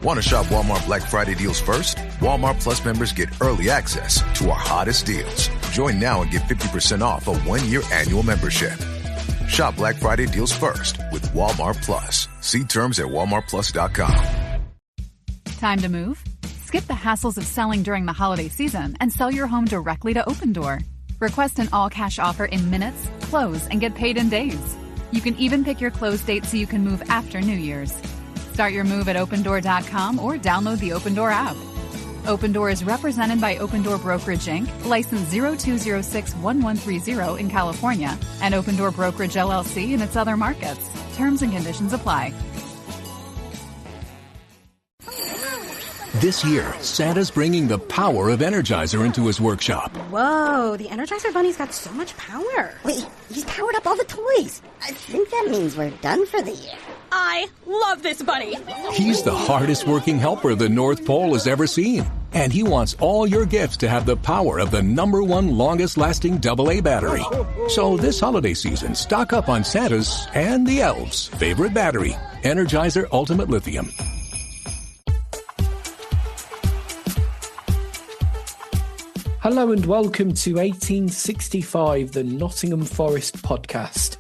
Want to shop Walmart Black Friday deals first? Walmart Plus members get early access to our hottest deals. Join now and get 50% off a 1-year annual membership. Shop Black Friday deals first with Walmart Plus. See terms at walmartplus.com. Time to move? Skip the hassles of selling during the holiday season and sell your home directly to Opendoor. Request an all-cash offer in minutes, close, and get paid in days. You can even pick your close date so you can move after New Year's. Start your move at Opendoor.com or download the Opendoor app. Opendoor is represented by Opendoor Brokerage Inc., license 02061130 in California, and Opendoor Brokerage LLC in its other markets. Terms and conditions apply. This year, Santa's bringing the power of Energizer into his workshop. Whoa, the Energizer Bunny's got so much power. Wait, he's powered up all the toys. I think that means we're done for the year. I love this bunny. He's the hardest working helper the North Pole has ever seen. And he wants all your gifts to have the power of the #1 longest lasting AA battery. So this holiday season, stock up on Santa's and the elves' favorite battery, Energizer Ultimate Lithium. Hello and welcome to 1865, the Nottingham Forest podcast.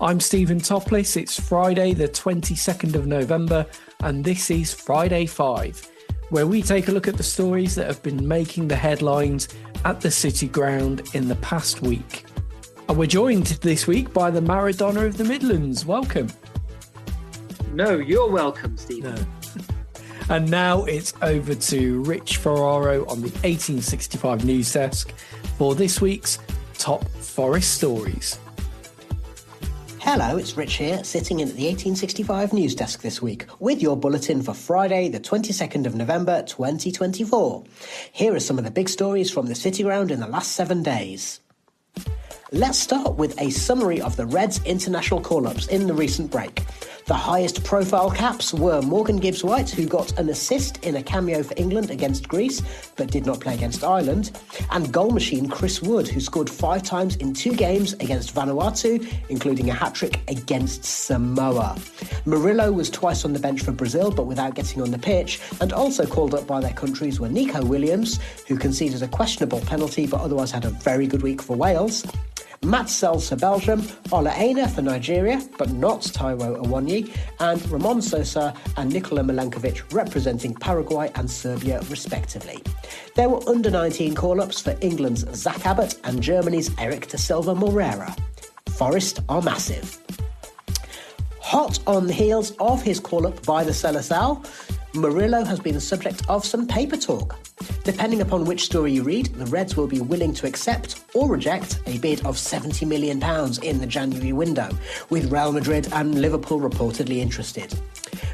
I'm Steven Toplis. It's Friday, the 22nd of November, and this is Friday 5, where we take a look at the stories that have been making the headlines at the City Ground in the past week. And we're joined this week by the Maradona of the Midlands. Welcome. No, you're welcome, Steven. No. And now it's over to Rich Ferraro on the 1865 news desk for this week's top forest stories. Hello, it's Rich here, sitting in at the 1865 news desk this week with your bulletin for Friday, the 22nd of November 2024. Here are some of the big stories from the City Ground in the last 7 days. Let's start with a summary of the Reds' international call-ups in the recent break. The highest profile caps were Morgan Gibbs-White, who got an assist in a cameo for England against Greece, but did not play against Ireland, and goal machine Chris Wood, who scored 5 times in 2 games against Vanuatu, including a hat-trick against Samoa. Murillo was twice on the bench for Brazil, but without getting on the pitch, and also called up by their countries were Nico Williams, who conceded a questionable penalty, but otherwise had a very good week for Wales, Matt Sells for Belgium, Ola Aina for Nigeria, but not Taiwo Awoniyi, and Ramon Sosa and Nikola Milenkovic representing Paraguay and Serbia respectively. There were under-19 call-ups for England's Zach Abbott and Germany's Eric da Silva Moreira. Forest are massive. Hot on the heels of his call-up by the Seleção, Murillo has been the subject of some paper talk. Depending upon which story you read, the Reds will be willing to accept or reject a bid of £70 million in the January window, with Real Madrid and Liverpool reportedly interested.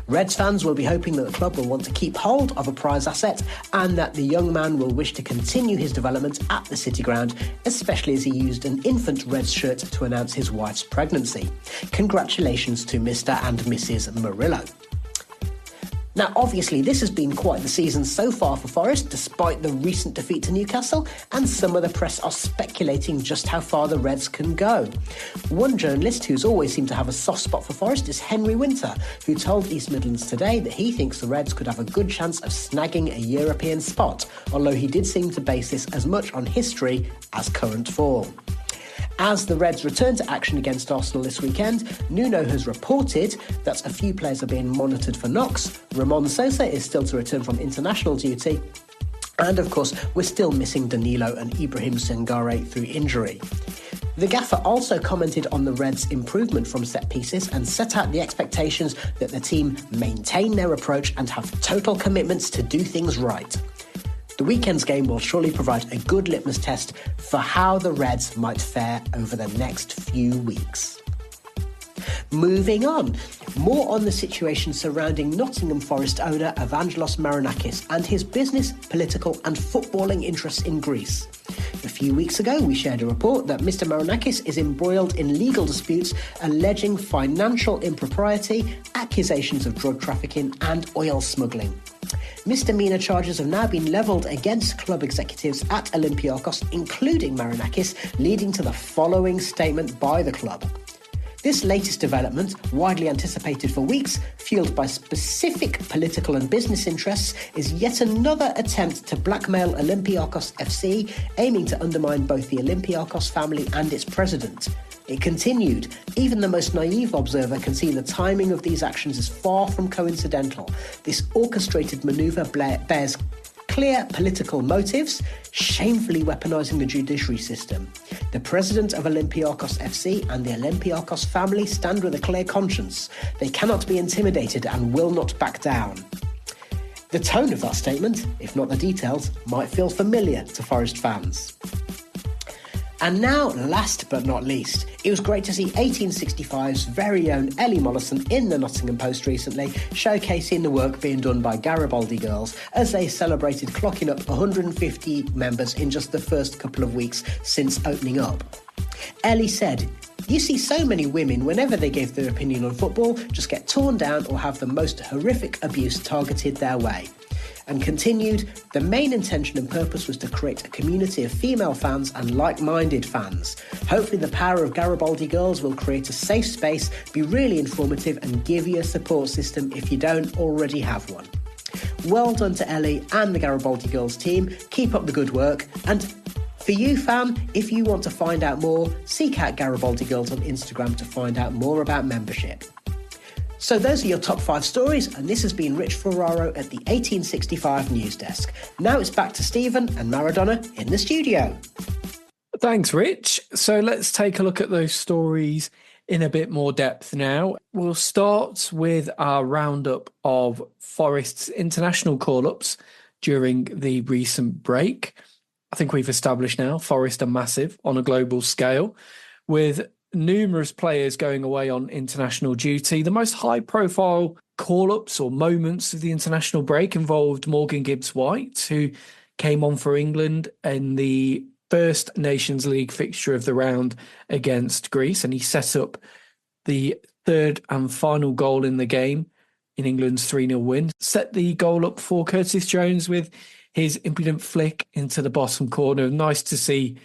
Reds fans will be hoping that the club will want to keep hold of a prize asset and that the young man will wish to continue his development at the City Ground, especially as he used an infant Reds shirt to announce his wife's pregnancy. Congratulations to Mr. and Mrs. Murillo. Now, obviously, this has been quite the season so far for Forest, despite the recent defeat to Newcastle, and some of the press are speculating just how far the Reds can go. One journalist who's always seemed to have a soft spot for Forest is Henry Winter, who told East Midlands Today that he thinks the Reds could have a good chance of snagging a European spot, although he did seem to base this as much on history as current form. As the Reds return to action against Arsenal this weekend, Nuno has reported that a few players are being monitored for knocks. Ramon Sosa is still to return from international duty. And of course, we're still missing Danilo and Ibrahim Sangare through injury. The gaffer also commented on the Reds' improvement from set pieces and set out the expectations that the team maintain their approach and have total commitments to do things right. The weekend's game will surely provide a good litmus test for how the Reds might fare over the next few weeks. Moving on, more on the situation surrounding Nottingham Forest owner Evangelos Marinakis and his business, political and footballing interests in Greece. A few weeks ago, we shared a report that Mr. Marinakis is embroiled in legal disputes alleging financial impropriety, accusations of drug trafficking and oil smuggling. Misdemeanor charges have now been levelled against club executives at Olympiakos, including Marinakis, leading to the following statement by the club. This latest development, widely anticipated for weeks, fueled by specific political and business interests, is yet another attempt to blackmail Olympiakos FC, aiming to undermine both the Olympiakos family and its president. It continued, even the most naive observer can see the timing of these actions is far from coincidental. This orchestrated manoeuvre bears clear political motives, shamefully weaponising the judiciary system. The president of Olympiakos FC and the Olympiakos family stand with a clear conscience. They cannot be intimidated and will not back down. The tone of that statement, if not the details, might feel familiar to Forest fans. And now, last but not least, it was great to see 1865's very own Ellie Mollison in the Nottingham Post recently, showcasing the work being done by Garibaldi Girls as they celebrated clocking up 150 members in just the first couple of weeks since opening up. Ellie said, "You see so many women, whenever they give their opinion on football, just get torn down or have the most horrific abuse targeted their way." And continued, "The main intention and purpose was to create a community of female fans and like-minded fans. Hopefully the power of Garibaldi Girls will create a safe space, be really informative and give you a support system if you don't already have one." Well done to Ellie and the Garibaldi Girls team. Keep up the good work. And for you, fan, if you want to find out more, seek out Garibaldi Girls on Instagram to find out more about membership. So those are your top 5 stories, and this has been Rich Ferraro at the 1865 News Desk. Now it's back to Stephen and Maradona in the studio. Thanks, Rich. So let's take a look at those stories in a bit more depth now. We'll start with our roundup of Forest's international call-ups during the recent break. I think we've established now Forest are massive on a global scale, with numerous players going away on international duty. The most high-profile call-ups or moments of the international break involved Morgan Gibbs-White, who came on for England in the first Nations League fixture of the round against Greece, and he set up the third and final goal in the game in England's 3-0 win. Set the goal up for Curtis Jones with his impudent flick into the bottom corner. Nice to see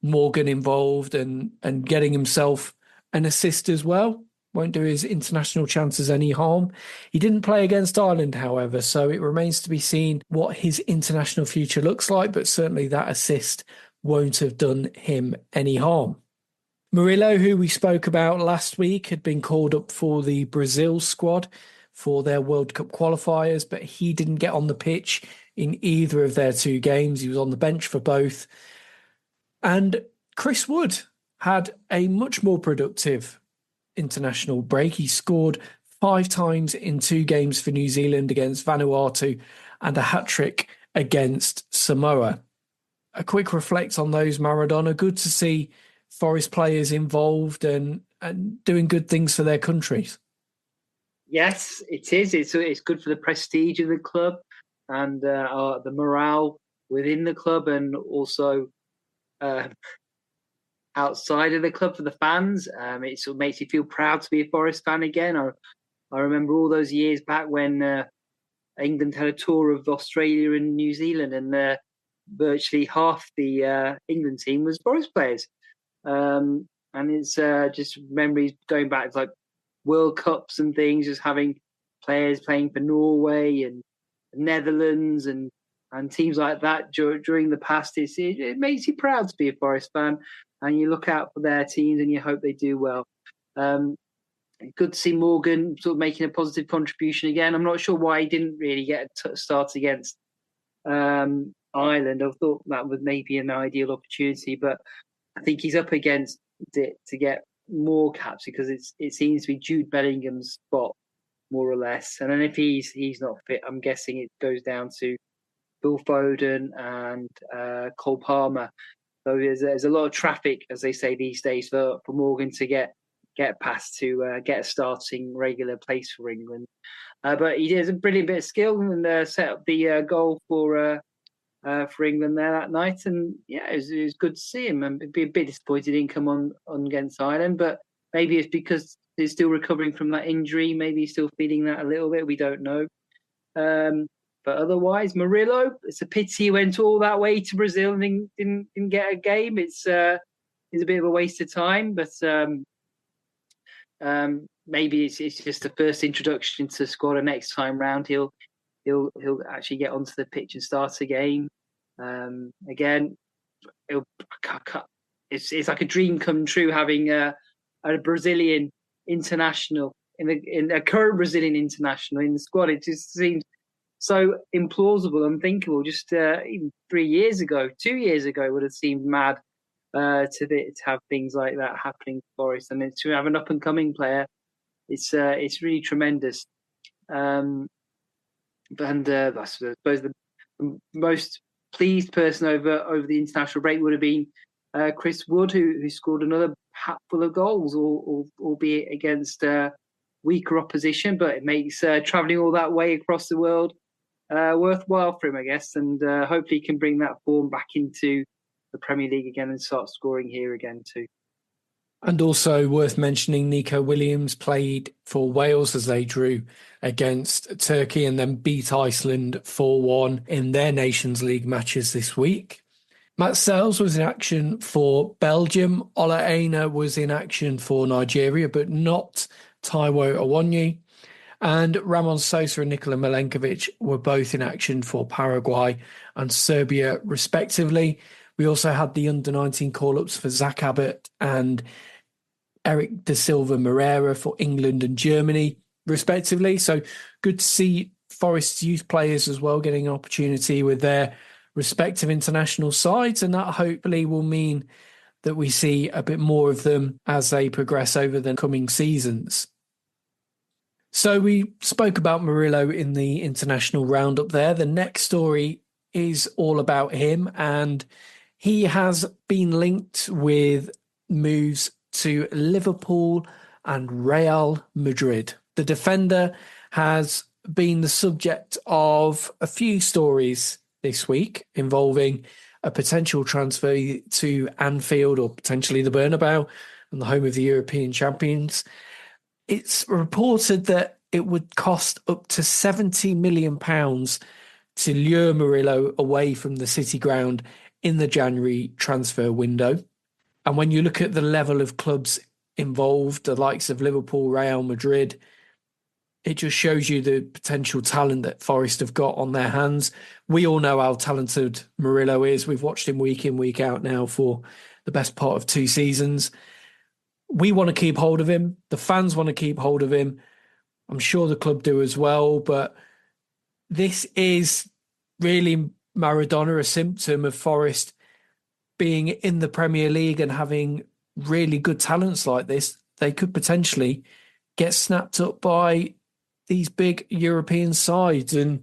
Morgan involved and getting himself an assist as well. Won't do his international chances any harm. He didn't play against Ireland, however, so it remains to be seen what his international future looks like, but certainly that assist won't have done him any harm. Murillo, who we spoke about last week, had been called up for the Brazil squad for their World Cup qualifiers, but he didn't get on the pitch in either of their 2 games. He was on the bench for both. And Chris Wood had a much more productive international break. He scored 5 times in 2 games for New Zealand against Vanuatu and a hat-trick against Samoa. A quick reflect on those, Maradona. Good to see Forest players involved and doing good things for their countries. Yes, it is. It's good for the prestige of the club and the morale within the club, and also outside of the club for the fans. It sort of makes you feel proud to be a Forest fan again. I remember all those years back when England had a tour of Australia and New Zealand, and virtually half the England team was Forest players. And it's just memories going back to like World Cups and things, just having players playing for Norway and Netherlands and teams like that during the past. It makes you proud to be a Forest fan, and you look out for their teams and you hope they do well. Good to see Morgan sort of making a positive contribution again. I'm not sure why he didn't really get a start against Ireland. I thought that was maybe an ideal opportunity, but I think he's up against it to get more caps because it seems to be Jude Bellingham's spot, more or less. And then if he's not fit, I'm guessing it goes down to Phil Foden and Cole Palmer. So there's a lot of traffic, as they say these days, for Morgan to get past to get a starting regular place for England. But he has a brilliant bit of skill and set up the goal for England there that night. And yeah, it was good to see him. And be a bit disappointed he didn't come on against Ireland, but maybe it's because he's still recovering from that injury. Maybe he's still feeling that a little bit. We don't know. But otherwise, Murillo, it's a pity he went all that way to Brazil and didn't get a game. It's a bit of a waste of time, but maybe it's just the first introduction to the squad, and next time round he'll actually get onto the pitch and start a game. Again, it's like a dream come true having a Brazilian international in a current Brazilian international in the squad. It just seems so implausible, unthinkable. Just even 2 years ago, it would have seemed mad to have things like that happening for Forest, and to have an up and coming player, it's really tremendous. I suppose the most pleased person over the international break would have been Chris Wood, who scored another hatful of goals, albeit against weaker opposition. But it makes travelling all that way across the world worthwhile for him, I guess, and hopefully he can bring that form back into the Premier League again and start scoring here again too. And also worth mentioning, Nico Williams played for Wales as they drew against Turkey and then beat Iceland 4-1 in their Nations League matches this week. Matt Sells was in action for Belgium. Ola Aina was in action for Nigeria, but not Taiwo Awoniyi. And Ramon Sosa and Nikola Milenkovic were both in action for Paraguay and Serbia, respectively. We also had the under-19 call-ups for Zach Abbott and Eric da Silva Moreira for England and Germany, respectively. So good to see Forest's youth players as well getting an opportunity with their respective international sides, and that hopefully will mean that we see a bit more of them as they progress over the coming seasons. So we spoke about Murillo in the international roundup there. The next story is all about him, and he has been linked with moves to Liverpool and Real Madrid. The defender has been the subject of a few stories this week involving a potential transfer to Anfield or potentially the Bernabeu and the home of the European champions. It's reported that it would cost up to £70 million to lure Murillo away from the City ground in the January transfer window. And when you look at the level of clubs involved, the likes of Liverpool, Real Madrid, it just shows you the potential talent that Forest have got on their hands. We all know how talented Murillo is. We've watched him week in, week out now for the best part of 2 seasons. We want to keep hold of him. The fans want to keep hold of him. I'm sure the club do as well. But this is really Maradona, a symptom of Forest being in the Premier League and having really good talents like this. They could potentially get snapped up by these big European sides, and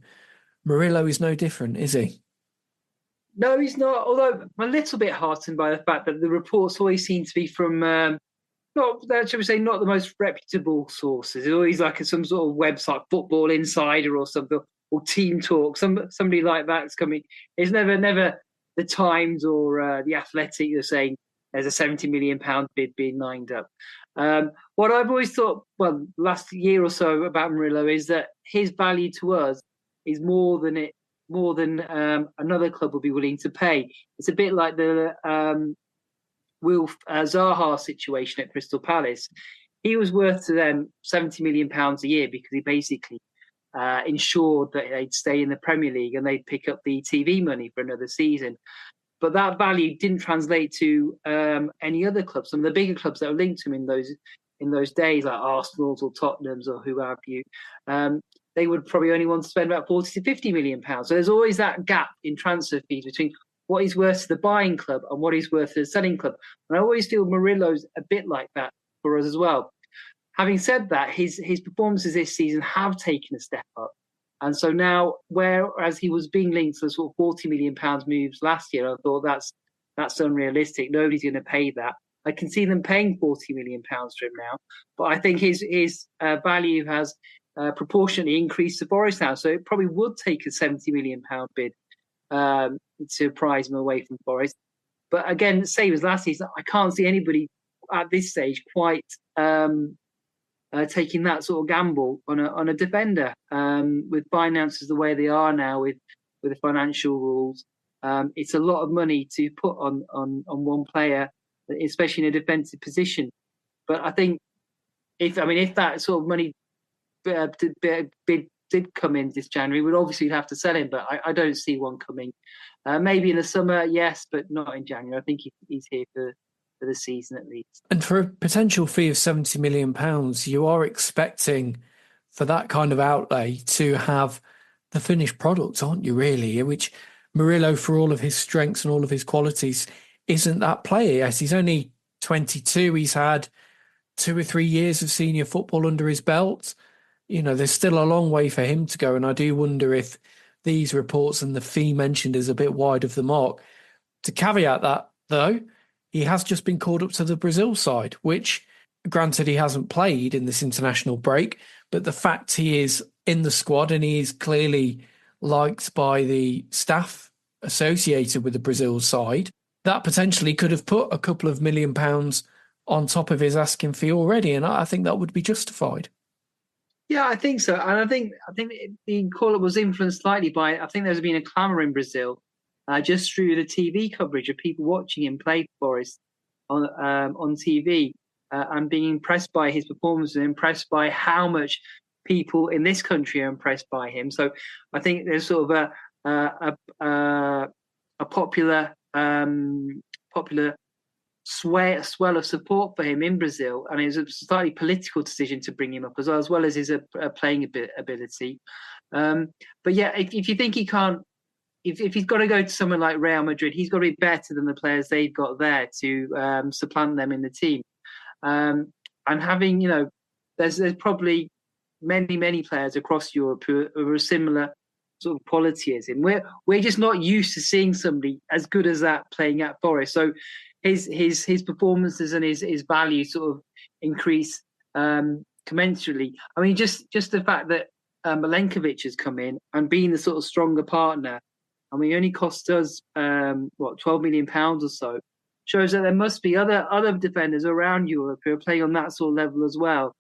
Murillo is no different, is he? No, he's not. Although I'm a little bit heartened by the fact that the reports always seem to be from not the most reputable sources. It's always like some sort of website, Football Insider or something, or Team Talk. Somebody like that's coming. It's never the Times or the Athletic. You're saying there's a £70 million bid being lined up. What I've always thought, last year or so about Murillo is that his value to us is more than another club will be willing to pay. It's a bit like the Wilf Zaha situation at Crystal Palace. He was worth to them £70 million a year because he basically ensured that they'd stay in the Premier League and they'd pick up the TV money for another season. But that value didn't translate to any other clubs. Some of the bigger clubs that were linked to him in those days, like Arsenal's or Tottenham's or who have you, they would probably only want to spend about 40 to £50 million. So there's always that gap in transfer fees between what he's worth to the buying club and what he's worth to the selling club. And I always feel Murillo's a bit like that for us as well. Having said that, his performances this season have taken a step up. And so now, whereas he was being linked to the sort of £40 million moves last year, I thought that's unrealistic. Nobody's going to pay that. I can see them paying £40 million for him now. But I think his value has proportionately increased to Forest now. So it probably would take a £70 million bid to prize him away from Forest. But again, same as last season, I can't see anybody at this stage quite taking that sort of gamble on a defender. With finances the way they are now, with the financial rules, it's a lot of money to put on one player, especially in a defensive position. But I think if that sort of money did come in this January, we'd obviously have to sell him, but I don't see one coming. Maybe in the summer, yes, but not in January. I think he's here for the season at least. And for a potential fee of £70 million, you are expecting for that kind of outlay to have the finished product, aren't you, really? Which Murillo, for all of his strengths and all of his qualities, isn't that player yet. He's only 22. He's had 2 or 3 years of senior football under his belt. There's still a long way for him to go. And I do wonder if these reports and the fee mentioned is a bit wide of the mark. To caveat that, though, he has just been called up to the Brazil side, which, granted, he hasn't played in this international break, but the fact he is in the squad and he is clearly liked by the staff associated with the Brazil side, that potentially could have put a couple of £1 million on top of his asking fee already, and I think that would be justified. Yeah, I think so, and I think the call-up was influenced slightly by, I think there's been a clamour in Brazil just through the TV coverage of people watching him play for Forest on TV and being impressed by his performance and impressed by how much people in this country are impressed by him. So I think there's sort of a popular swell of support for him in Brazil, and it was a slightly political decision to bring him up as well as his playing ability. But yeah, if you think he can't, if he's got to go to someone like Real Madrid, he's got to be better than the players they've got there to supplant them in the team. And having, there's probably many players across Europe who are similar sort of quality as him. We're just not used to seeing somebody as good as that playing at Forest. So his performances and his value sort of increase commensurately. I mean, just the fact that Milenkovic has come in and being the sort of stronger partner, I mean, he only cost us £12 million or so, shows that there must be other defenders around Europe who are playing on that sort of level as well.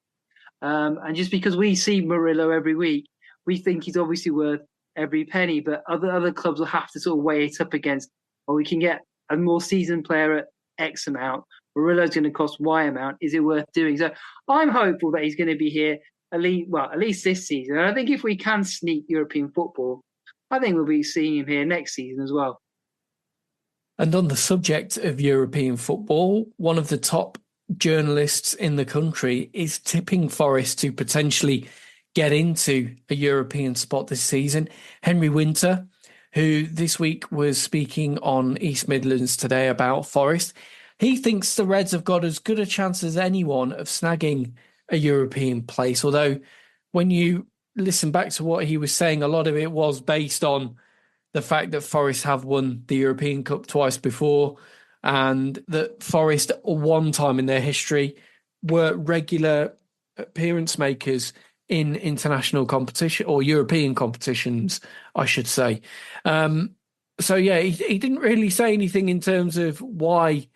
And just because we see Murillo every week, we think he's obviously worth every penny, but other clubs will have to sort of weigh it up against, we can get a more seasoned player at X amount. Murillo's going to cost Y amount. Is it worth doing? So I'm hopeful that he's going to be here at least this season. And I think if we can sneak European football, I think we'll be seeing him here next season as well. And on the subject of European football, one of the top journalists in the country is tipping Forest to potentially get into a European spot this season. Henry Winter, who this week was speaking on East Midlands Today about Forest, he thinks the Reds have got as good a chance as anyone of snagging a European place. Although when you listen back to what he was saying, a lot of it was based on the fact that Forest have won the European Cup twice before, and that Forest, one time in their history, were regular appearance makers in international competition, or European competitions, I should say. So, yeah, he didn't really say anything in terms of why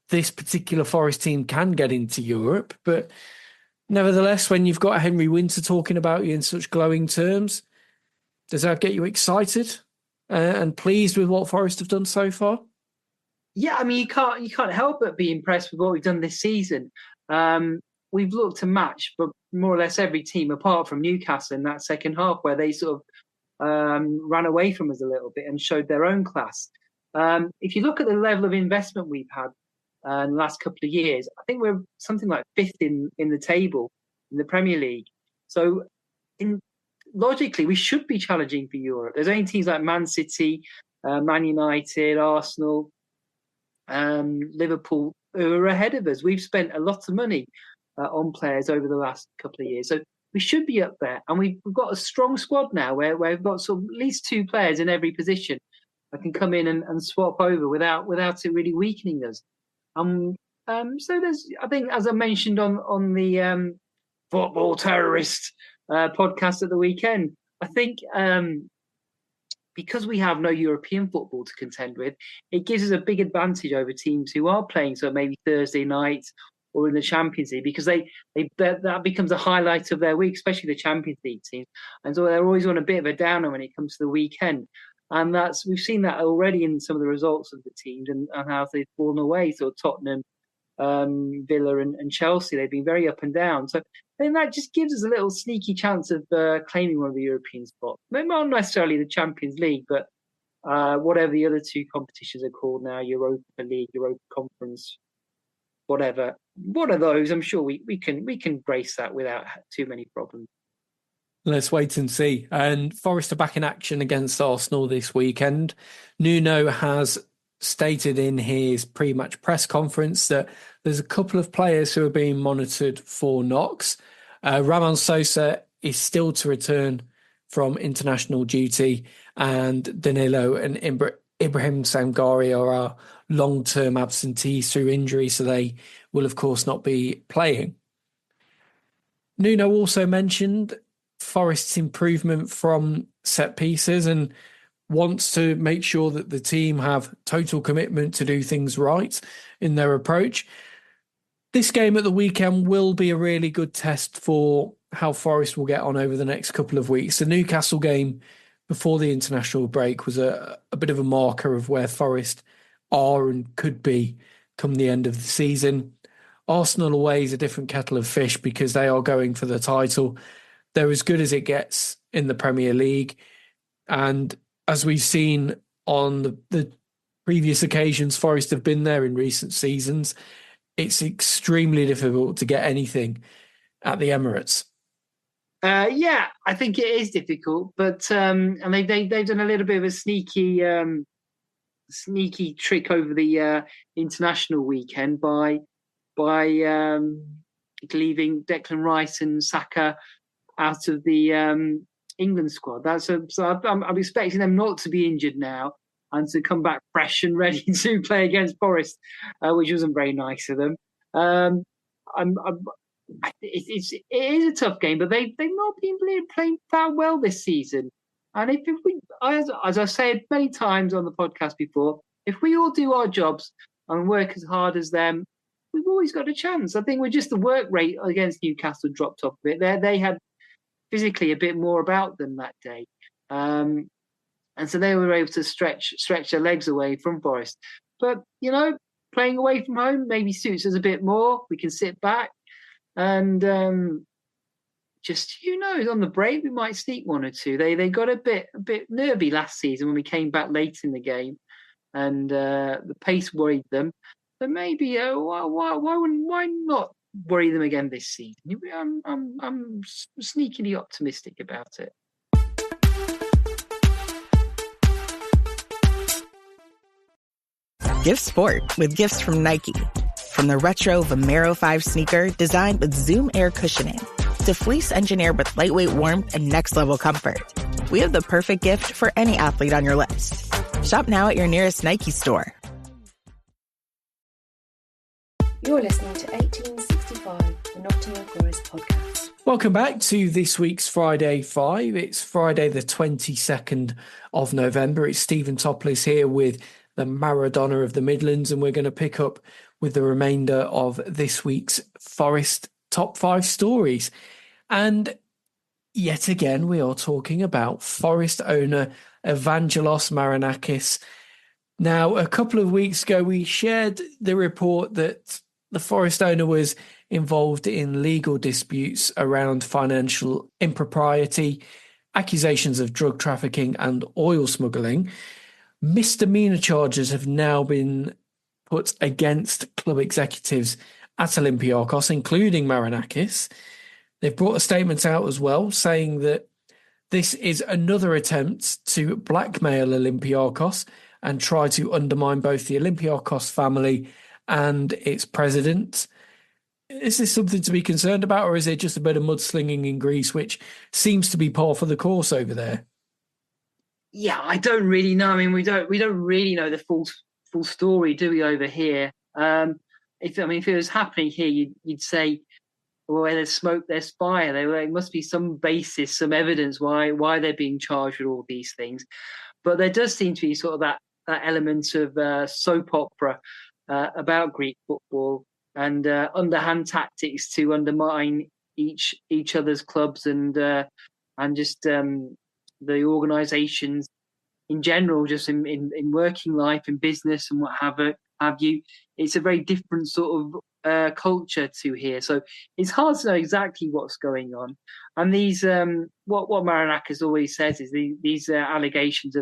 this particular Forest team can get into Europe. But nevertheless, when you've got Henry Winter talking about you in such glowing terms, does that get you excited and pleased with what Forest have done so far? Yeah, I mean, you can't help but be impressed with what we've done this season. We've looked to match, but more or less every team, apart from Newcastle in that second half, where they sort of ran away from us a little bit and showed their own class. If you look at the level of investment we've had in the last couple of years, I think we're something like fifth in the table in the Premier League. So logically, we should be challenging for Europe. There's only teams like Man City, Man United, Arsenal, Liverpool who are ahead of us. We've spent a lot of money on players over the last couple of years. So we should be up there. And we've got a strong squad now where we've got sort of at least two players in every position that can come in and swap over without it really weakening us. So there's, I think, as I mentioned on the Football Terrorist podcast at the weekend, I think because we have no European football to contend with, it gives us a big advantage over teams who are playing so maybe Thursday night or in the Champions League, because that becomes a highlight of their week, especially the Champions League teams. And so they're always on a bit of a downer when it comes to the weekend. And we've seen that already in some of the results of the teams and how they've fallen away. So Tottenham, Villa and Chelsea. They've been very up and down. So I think that just gives us a little sneaky chance of claiming one of the European spots. Maybe not necessarily the Champions League, but whatever the other two competitions are called now, Europa League, Europa Conference, whatever. One of those, I'm sure we can brace that without too many problems. Let's wait and see. And Forest are back in action against Arsenal this weekend. Nuno has stated in his pre-match press conference that there's a couple of players who are being monitored for knocks. Ramon Sosa is still to return from international duty, and Danilo and Ibrahim Sangare are long-term absentees through injury, so they will, of course, not be playing. Nuno also mentioned Forest's improvement from set pieces and wants to make sure that the team have total commitment to do things right in their approach. This game at the weekend will be a really good test for how Forest will get on over the next couple of weeks. The Newcastle game before the international break was a bit of a marker of where Forest are and could be come the end of the season. Arsenal away is a different kettle of fish because they are going for the title. They're as good as it gets in the Premier League. And as we've seen on the previous occasions Forest have been there in recent seasons, it's extremely difficult to get anything at the Emirates. Yeah, I think it is difficult, but and they've done a little bit of a sneaky trick over the international weekend by leaving Declan Rice and Saka out of the England squad. I'm expecting them not to be injured now and to come back fresh and ready to play against Forest, which wasn't very nice of them. It is a tough game, but they've not been playing that well this season. And if we, as I've said many times on the podcast before, if we all do our jobs and work as hard as them, we've always got a chance. I think we're just the work rate against Newcastle dropped off a bit. They had physically a bit more about them that day. And so they were able to stretch their legs away from Forest. But, playing away from home maybe suits us a bit more. We can sit back and just, who knows, on the break we might sneak one or two. They got a bit nervy last season when we came back late in the game and the pace worried them. But maybe why not worry them again this season? I'm sneakily optimistic about it. Give sport with gifts from Nike. From the retro Vomero 5 sneaker designed with Zoom Air cushioning to fleece engineered with lightweight warmth and next-level comfort, we have the perfect gift for any athlete on your list. Shop now at your nearest Nike store. You're listening to 1865, the Nottingham Forest podcast. Welcome back to this week's Friday 5. It's Friday the 22nd of November. It's Steven Toplis here with the Maradona of the Midlands, and we're going to pick up with the remainder of this week's Forest top 5 stories. And yet again, we are talking about Forest owner Evangelos Marinakis. Now, a couple of weeks ago, we shared the report that the Forest owner was involved in legal disputes around financial impropriety, accusations of drug trafficking and oil smuggling. Misdemeanor charges have now been put against club executives at Olympiacos, including Marinakis. They've brought a statement out as well, saying that this is another attempt to blackmail Olympiacos and try to undermine both the Olympiacos family and its president. Is this something to be concerned about, or is it just a bit of mudslinging in Greece, which seems to be par for the course over there? Yeah, I don't really know. I mean, we don't really know the full story, do we, over here? If it was happening here, you'd say, well, where there's smoke, there's fire. There must be some basis, some evidence why they're being charged with all these things. But there does seem to be sort of that element of soap opera about Greek football and underhand tactics to undermine each other's clubs and just the organisations in general, just in working life, in business and what have you. It's a very different sort of culture to here, so it's hard to know exactly what's going on. And these, what Marinakis always says is these allegations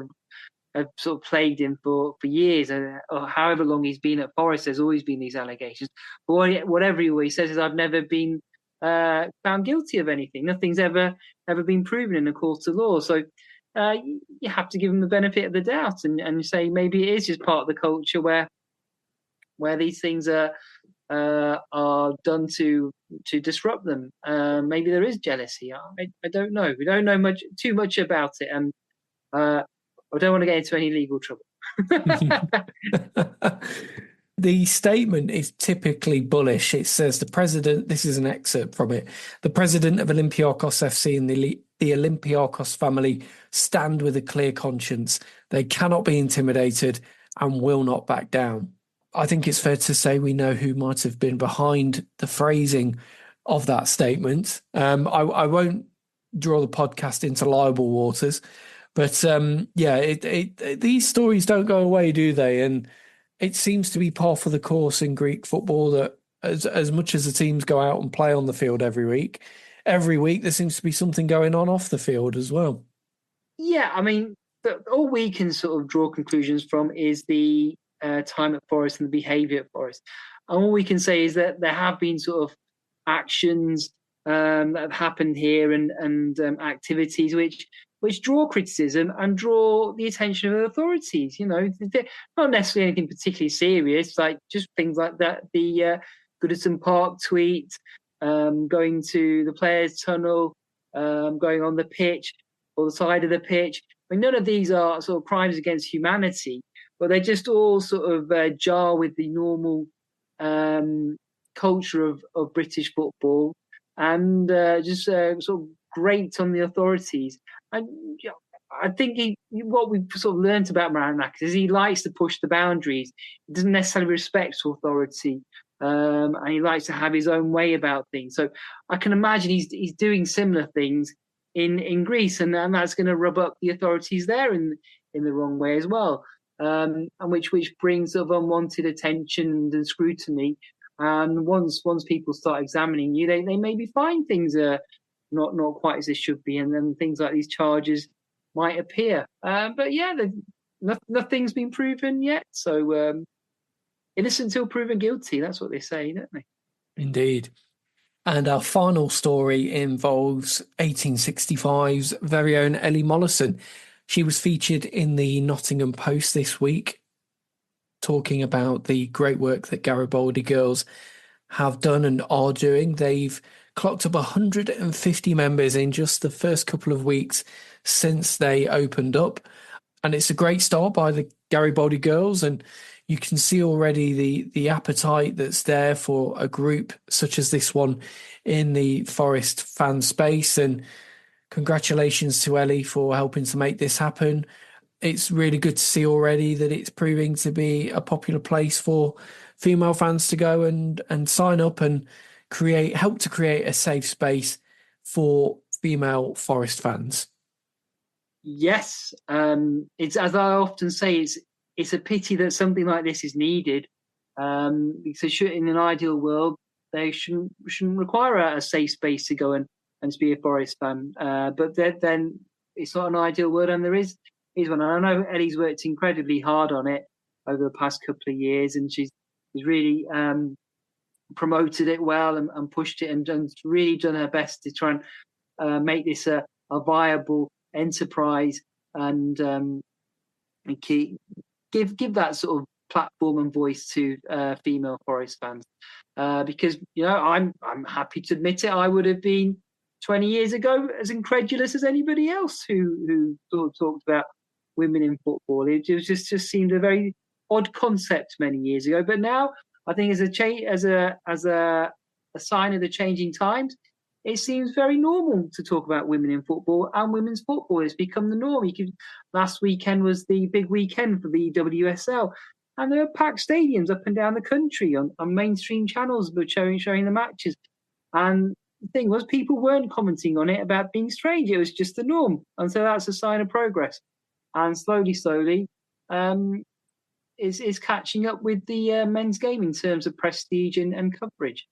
have sort of plagued him for years, or however long he's been at Forest. There's always been these allegations. But whatever he always says is, I've never been found guilty of anything. Nothing's ever been proven in a court of law. So you have to give him the benefit of the doubt and say maybe it is just part of the culture where these things are done to disrupt them. Maybe there is jealousy. I don't know. We don't know too much about it, and I don't want to get into any legal trouble. The statement is typically bullish. It says the president, this is an excerpt from it, the president of Olympiacos FC and the Olympiacos family stand with a clear conscience. They cannot be intimidated and will not back down. I think it's fair to say we know who might have been behind the phrasing of that statement. I won't draw the podcast into libel waters, but these stories don't go away, do they? And it seems to be par for the course in Greek football that as much as the teams go out and play on the field every week there seems to be something going on off the field as well. Yeah, I mean, all we can sort of draw conclusions from is the time at Forest and the behaviour at Forest. And all we can say is that there have been sort of actions that have happened here and activities which draw criticism and draw the attention of authorities. You know, not necessarily anything particularly serious, like just things like that. The Goodison Park tweet, going to the players' tunnel, going on the pitch or the side of the pitch. I mean, none of these are sort of crimes against humanity, but they just all sort of jar with the normal culture of British football and just sort of grate on the authorities. And I think what we've sort of learnt about Marinakis is he likes to push the boundaries. He doesn't necessarily respect authority, and he likes to have his own way about things. So I can imagine he's doing similar things in Greece, and that's going to rub up the authorities there in the wrong way as well, and which brings sort of unwanted attention and scrutiny. And once people start examining you, they maybe find things not quite as they should be, and then things like these charges might appear. But yeah, nothing's been proven yet. So innocent until proven guilty. That's what they say, don't they? Indeed. And our final story involves 1865's very own Ellie Mollison. She was featured in the Nottingham Post this week, talking about the great work that Garibaldi Girls have done and are doing. They've clocked up 150 members in just the first couple of weeks since they opened up. And it's a great start by the Garibaldi Girls, and you can see already the appetite that's there for a group such as this one in the Forest fan space. And congratulations to Ellie for helping to make this happen. It's really good to see already that it's proving to be a popular place for female fans to go and sign up and help to create a safe space for female Forest fans. Yes, it's, as I often say, it's a pity that something like this is needed, because in an ideal world they shouldn't require a safe space to go and to be a Forest fan. But then it's not an ideal world, and there is one. And I know Ellie's worked incredibly hard on it over the past couple of years, and she's really promoted it well and pushed it and really done her best to try and make this a viable enterprise and give that sort of platform and voice to female Forest fans, because I'm happy to admit it, I would have been 20 years ago as incredulous as anybody else who talked about women in football. It just seemed a very odd concept many years ago, but now I think as a sign of the changing times, it seems very normal to talk about women in football, and women's football has become the norm. Last weekend was the big weekend for the WSL, and there were packed stadiums up and down the country on mainstream channels showing the matches. And the thing was, people weren't commenting on it about being strange. It was just the norm. And so that's a sign of progress. And slowly, is catching up with the men's game in terms of prestige and coverage.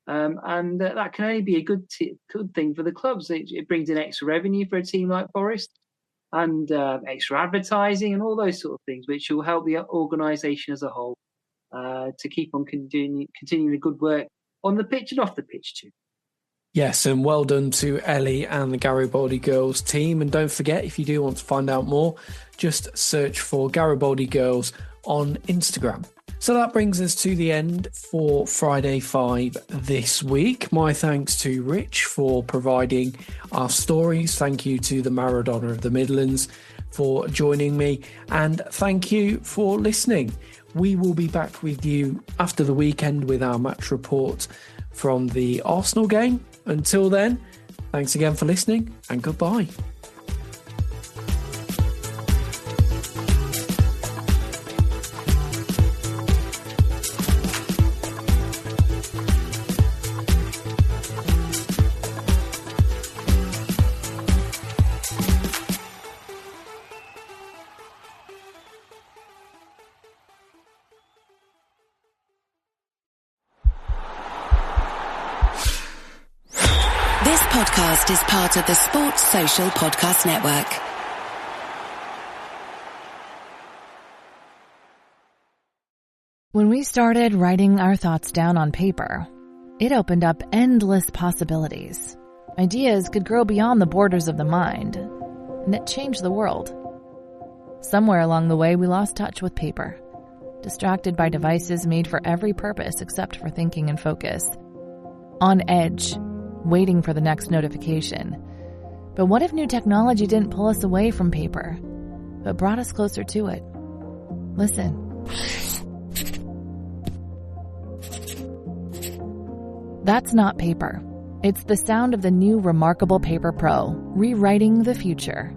And that can only be a good thing for the clubs. It brings in extra revenue for a team like Forest, and extra advertising and all those sort of things, which will help the organisation as a whole to keep on continuing the good work on the pitch and off the pitch too. Yes, and well done to Ellie and the Garibaldi Girls team. And don't forget, if you do want to find out more, just search for Garibaldi Girls on Instagram. So that brings us to the end for Friday 5 this week. My thanks to Rich for providing our stories. Thank you to the Maradona of the Midlands for joining me. And thank you for listening. We will be back with you after the weekend with our match report from the Arsenal game. Until then, thanks again for listening and goodbye. This podcast is part of the Sports Social Podcast Network. When we started writing our thoughts down on paper, it opened up endless possibilities. Ideas could grow beyond the borders of the mind, and it changed the world. Somewhere along the way, we lost touch with paper, distracted by devices made for every purpose except for thinking and focus. On edge, waiting for the next notification. But what if new technology didn't pull us away from paper, but brought us closer to it? Listen. That's not paper. It's the sound of the new Remarkable Paper Pro, rewriting the future.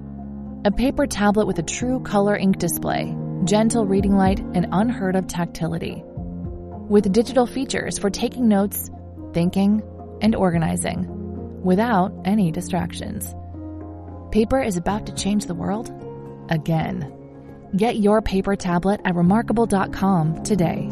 A paper tablet with a true color ink display, gentle reading light, and unheard of tactility. With digital features for taking notes, thinking, and organizing, without any distractions. Paper is about to change the world again. Get your paper tablet at remarkable.com today.